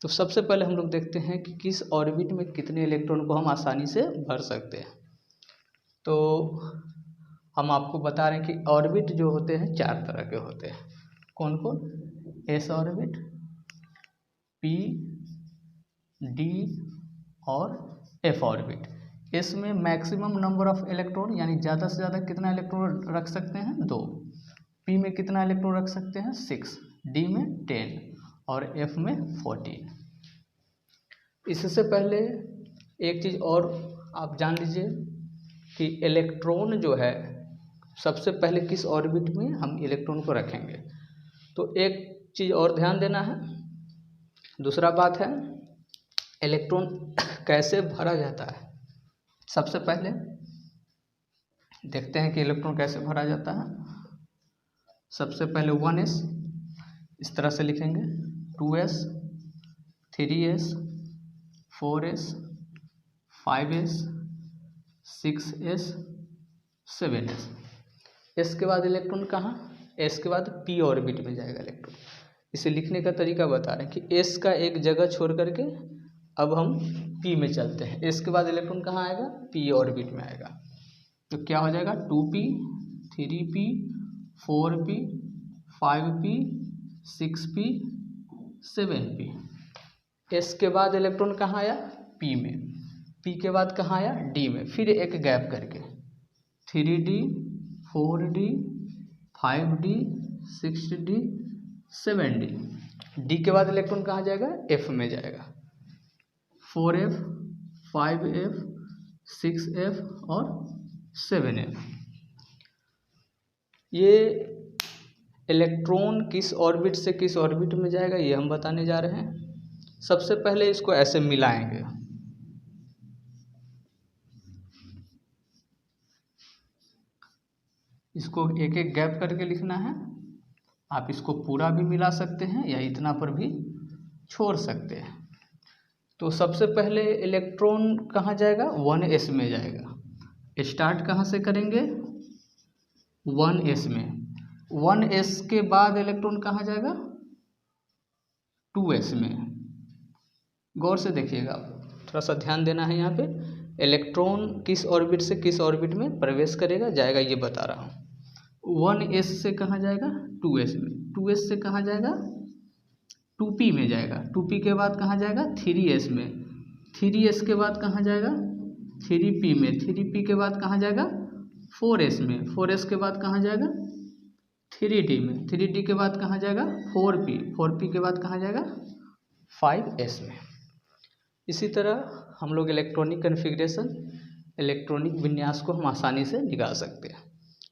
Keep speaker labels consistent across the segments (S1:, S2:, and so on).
S1: तो सबसे पहले हम लोग देखते हैं कि किस ऑर्बिट में कितने इलेक्ट्रॉन को हम आसानी से भर सकते हैं। तो हम आपको बता रहे हैं कि ऑर्बिट जो होते हैं 4 तरह के होते हैं। कौन कौन? एस ऑर्बिट, पी, डी और एफ ऑर्बिट। इसमें मैक्सिमम नंबर ऑफ इलेक्ट्रॉन यानी ज़्यादा से ज़्यादा कितना इलेक्ट्रॉन रख सकते हैं? 2। पी में कितना इलेक्ट्रॉन रख सकते हैं? 6। डी में 10 और एफ में 14। इससे पहले एक चीज़ और आप जान लीजिए कि इलेक्ट्रॉन जो है सबसे पहले किस ऑर्बिट में हम इलेक्ट्रॉन को रखेंगे। तो एक चीज़ और ध्यान देना है। दूसरा बात है इलेक्ट्रॉन कैसे भरा जाता है। सबसे पहले देखते हैं कि इलेक्ट्रॉन कैसे भरा जाता है। सबसे पहले 1s इस तरह से लिखेंगे, 2s, 3s, 4s, 5s, 6s, 7s। S के बाद इलेक्ट्रॉन कहाँ? एस के बाद पी ऑर्बिट में जाएगा इलेक्ट्रॉन। इसे लिखने का तरीका बता रहे हैं कि एस का एक जगह छोड़ करके अब हम पी में चलते हैं। एस के बाद इलेक्ट्रॉन कहाँ आएगा? पी ऑर्बिट में आएगा। तो क्या हो जाएगा? 2p, 3p, 4p, 5p, 6p, 7p। S के बाद इलेक्ट्रॉन कहाँ आया? पी में। पी के बाद कहाँ आया? डी में। फिर एक गैप करके 3d, 4d, 5d, 6d, 7d। D के बाद इलेक्ट्रॉन कहाँ जाएगा? एफ में जाएगा। 4f, 5f, 6f और 7f। ये इलेक्ट्रॉन किस ऑर्बिट से किस ऑर्बिट में जाएगा ये हम बताने जा रहे हैं। सबसे पहले इसको ऐसे मिलाएंगे। इसको एक एक गैप करके लिखना है। आप इसको पूरा भी मिला सकते हैं या इतना पर भी छोड़ सकते हैं। तो सबसे पहले इलेक्ट्रॉन कहाँ जाएगा? 1s में जाएगा। स्टार्ट कहाँ से करेंगे? 1s में। 1s के बाद इलेक्ट्रॉन कहाँ जाएगा? 2s में। गौर से देखिएगा, थोड़ा सा ध्यान देना है। यहाँ पे इलेक्ट्रॉन किस ऑर्बिट से किस ऑर्बिट में प्रवेश करेगा जाएगा ये बता रहा हूँ। 1s से कहाँ जाएगा? 2s में। 2s से कहाँ जाएगा? 2p में जाएगा। 2p के बाद कहाँ जाएगा? 3s में। 3s के बाद कहाँ जाएगा? 3p में। 3p के बाद कहाँ जाएगा? 4s में। 4s के बाद कहाँ जाएगा? 3d में। 3d के बाद कहाँ जाएगा? 4p। 4p के बाद कहाँ जाएगा? 5s में। इसी तरह हम लोग इलेक्ट्रॉनिक कन्फिग्रेशन, इलेक्ट्रॉनिक विन्यास को हम आसानी से निकाल सकते हैं।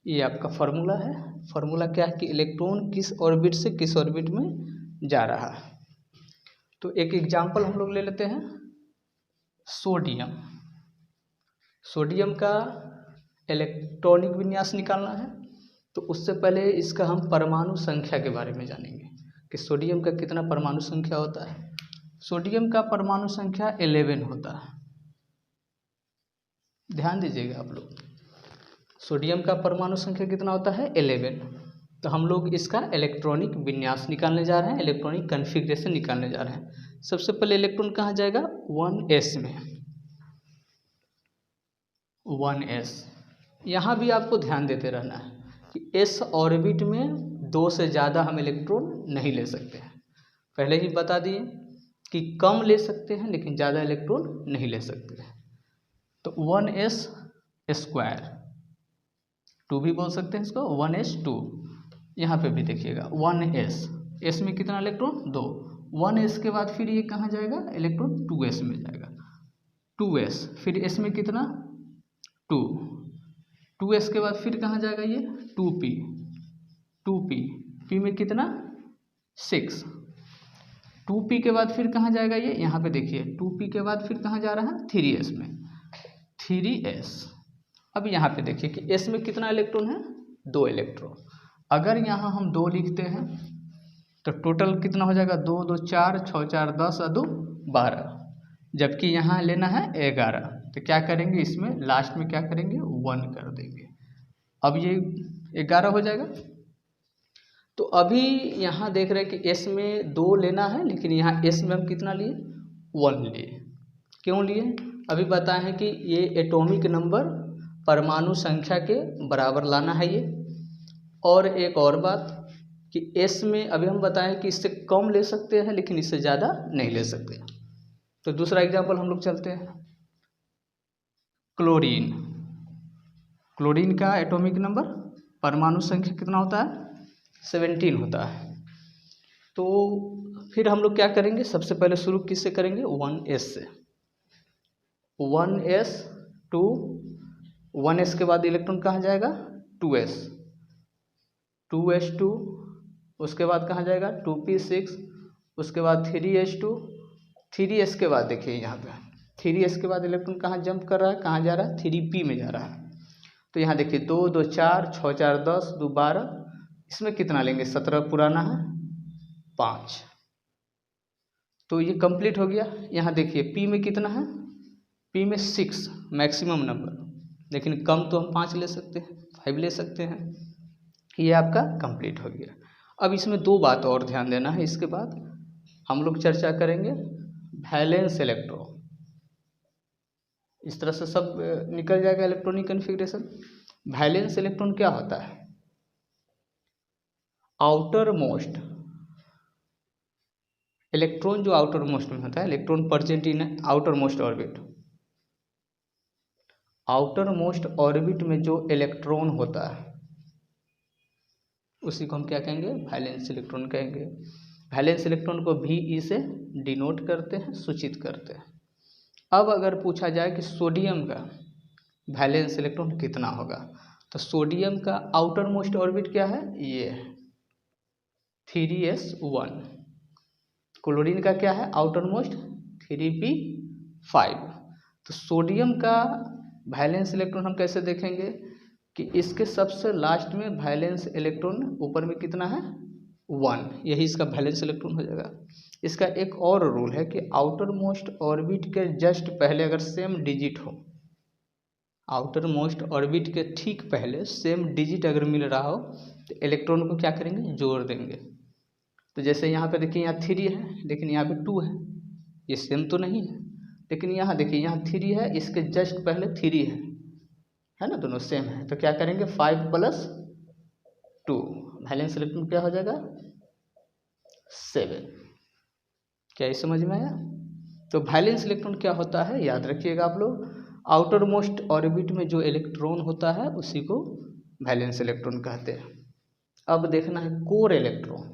S1: ये आपका फार्मूला है। फार्मूला क्या है कि इलेक्ट्रॉन किस ऑर्बिट से किस ऑर्बिट में जा रहा है। तो एक एग्जांपल हम लोग ले लेते हैं। सोडियम। सोडियम का इलेक्ट्रॉनिक विन्यास निकालना है। तो उससे पहले इसका हम परमाणु संख्या के बारे में जानेंगे कि सोडियम का कितना परमाणु संख्या होता है। सोडियम का परमाणु संख्या 11 होता है। ध्यान दीजिएगा आप लोग, सोडियम का परमाणु संख्या कितना होता है? 11। तो हम लोग इसका इलेक्ट्रॉनिक विन्यास निकालने जा रहे हैं, इलेक्ट्रॉनिक कन्फिग्रेशन निकालने जा रहे हैं। सबसे पहले इलेक्ट्रॉन कहाँ जाएगा? 1s में। 1s। यहाँ भी आपको ध्यान देते रहना है कि s ऑर्बिट में 2 से ज़्यादा हम इलेक्ट्रॉन नहीं ले सकते हैं। पहले ही बता दिए कि कम ले सकते हैं लेकिन ज़्यादा इलेक्ट्रॉन नहीं ले सकते हैं। तो 1s स्क्वायर, 2 भी बोल सकते हैं इसको, 1s2। यहाँ पे भी देखिएगा 1s, s में कितना इलेक्ट्रॉन? 2। 1s के बाद फिर ये कहाँ जाएगा? इलेक्ट्रॉन 2s में जाएगा। 2s फिर s में कितना? 2। 2s के बाद फिर कहाँ जाएगा ये? 2p। 2p, p में कितना? 6। 2p के बाद फिर कहाँ जाएगा ये? यहाँ पे देखिए 2p के बाद फिर कहाँ जा रहा है? 3s में। 3s। अब यहाँ पे देखिए कि s में कितना इलेक्ट्रॉन है? 2 इलेक्ट्रॉन। अगर यहाँ हम 2 लिखते हैं तो टोटल कितना हो जाएगा? 2 2 4, 6 4 10 और 2 12। जबकि यहाँ लेना है 11। तो क्या करेंगे? इसमें लास्ट में क्या करेंगे? 1 कर देंगे। अब ये 11 हो जाएगा। तो अभी यहाँ देख रहे हैं कि एस में 2 लेना है, लेकिन यहाँ एस में हम कितना लिए, 1 लिए। क्यों लिए, अभी बताए हैं कि ये एटॉमिक नंबर परमाणु संख्या के बराबर लाना है ये। और एक और बात कि एस में अभी हम बताएं कि इससे कम ले सकते हैं, लेकिन इससे ज़्यादा नहीं ले सकते। तो दूसरा एग्जाम्पल हम लोग चलते हैं, क्लोरीन। क्लोरीन का एटॉमिक नंबर परमाणु संख्या कितना होता है, 17 होता है। तो फिर हम लोग क्या करेंगे, सबसे पहले शुरू किससे करेंगे, 1s से। 1s टू 1s के बाद इलेक्ट्रॉन कहाँ जाएगा, 2s, 2s2, उसके बाद कहाँ जाएगा 2p6, उसके बाद 3s2, 3s के बाद देखिए यहाँ पे 3s के बाद इलेक्ट्रॉन कहाँ जंप कर रहा है, कहाँ जा रहा है, 3p में जा रहा है। तो यहाँ देखिए 2 2 4, 6 4 10, 2 12, इसमें कितना लेंगे, 17 पुराना है, 5। तो ये कंप्लीट हो गया। यहाँ देखिए p में कितना है, p में 6 मैक्सिमम नंबर, लेकिन कम तो हम 5 ले सकते हैं, 5 ले सकते हैं। ये आपका कंप्लीट हो गया। अब इसमें 2 बात और ध्यान देना है, इसके बाद हम लोग चर्चा करेंगे वैलेंस इलेक्ट्रॉन। इस तरह से सब निकल जाएगा इलेक्ट्रॉनिक कन्फिग्रेशन। वैलेंस इलेक्ट्रॉन क्या होता है, आउटर मोस्ट इलेक्ट्रॉन, जो आउटर मोस्ट में होता है, electron present in outer most orbit. Outer most orbit में जो इलेक्ट्रॉन होता है उसी को हम क्या कहेंगे, वैलेंस इलेक्ट्रॉन कहेंगे। वैलेंस इलेक्ट्रॉन को VE से डिनोट करते हैं, सूचित करते हैं। अब अगर पूछा जाए कि सोडियम का वैलेंस इलेक्ट्रॉन कितना होगा, तो सोडियम का आउटर मोस्ट ऑर्बिट क्या है, ये है 3s1। क्लोरीन का क्या है आउटर मोस्ट, 3p5। तो सोडियम का वैलेंस इलेक्ट्रॉन हम कैसे देखेंगे कि इसके सबसे लास्ट में वैलेंस इलेक्ट्रॉन ऊपर में कितना है, 1, यही इसका वैलेंस इलेक्ट्रॉन हो जाएगा। इसका एक और रूल है कि आउटर मोस्ट ऑर्बिट के जस्ट पहले अगर सेम डिजिट हो, आउटर मोस्ट ऑर्बिट के ठीक पहले सेम डिजिट अगर मिल रहा हो तो इलेक्ट्रॉन को क्या करेंगे, जोड़ देंगे। तो जैसे यहाँ पे देखिए यहाँ 3 है, लेकिन यहाँ पे 2 है, ये सेम तो नहीं है। लेकिन यहाँ देखिए यहाँ 3 है, इसके जस्ट पहले 3 है ना, दोनों सेम है। तो क्या करेंगे 5 + 2, वैलेंस इलेक्ट्रॉन क्या हो जाएगा 7। क्या ये समझ में आया। तो वैलेंस इलेक्ट्रॉन क्या होता है, याद रखिएगा आप लोग, आउटर मोस्ट ऑर्बिट में जो इलेक्ट्रॉन होता है उसी को वैलेंस इलेक्ट्रॉन कहते हैं। अब देखना है कोर इलेक्ट्रॉन।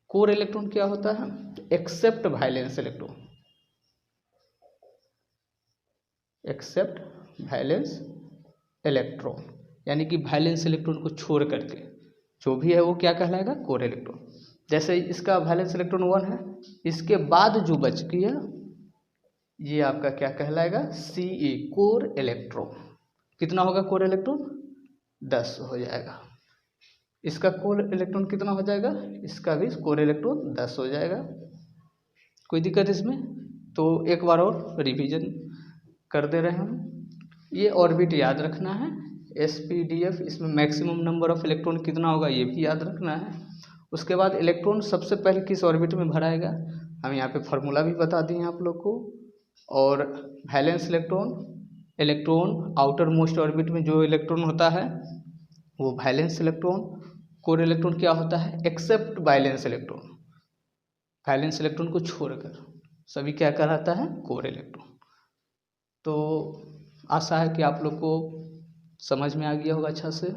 S1: कोर इलेक्ट्रॉन क्या होता है, except valence electron, except valence electron, यानी कि वैलेंस इलेक्ट्रॉन को छोड़ करके जो भी है वो क्या कहलाएगा, कोर इलेक्ट्रॉन। जैसे इसका वैलेंस इलेक्ट्रॉन 1 है, इसके बाद जो बच गया ये आपका क्या कहलाएगा, Ca, कोर इलेक्ट्रॉन। कितना होगा कोर इलेक्ट्रॉन, 10 हो जाएगा। इसका कोर इलेक्ट्रॉन कितना हो जाएगा, इसका भी कोर इलेक्ट्रॉन 10 हो जाएगा। कोई दिक्कत इसमें, तो एक बार और रिवीजन कर दे रहे हैं हम। ये ऑर्बिट याद रखना है, SPDF, इसमें मैक्सिमम नंबर ऑफ इलेक्ट्रॉन कितना होगा ये भी याद रखना है। उसके बाद इलेक्ट्रॉन सबसे पहले किस ऑर्बिट में भराएगा, हम यहाँ पे फॉर्मूला भी बता दिए आप लोग को। और valence electron, electron outer most orbit में जो इलेक्ट्रॉन होता है वो वैलेंस इलेक्ट्रॉन। कोर इलेक्ट्रॉन क्या होता है, except valence electron, valence electron को छोड़कर सभी क्या कहलाता है, कोर इलेक्ट्रॉन। तो आशा है कि आप लोग को समझ में आ गया होगा अच्छा से।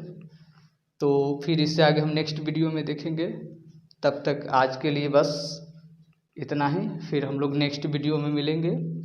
S1: तो फिर इससे आगे हम नेक्स्ट वीडियो में देखेंगे। तब तक आज के लिए बस इतना ही, फिर हम लोग नेक्स्ट वीडियो में मिलेंगे।